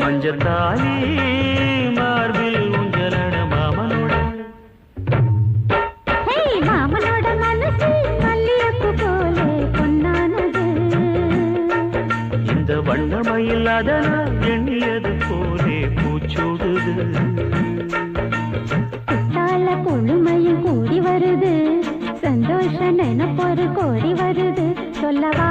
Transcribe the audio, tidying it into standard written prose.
மஞ்சத்தாலி மார்பில் உஞ்சலட மாமனோட மாமனோட மனசு மல்லியப்பு போலே பொன்னானது. இந்த வண்ணமயில் அதனால் எண்ணியது போலே பூச்சூடுது. குத்தால கொழுமையும் கூடி வருது, சந்தோஷ நினைப்பொரு கோடி வருது. சொல்லவா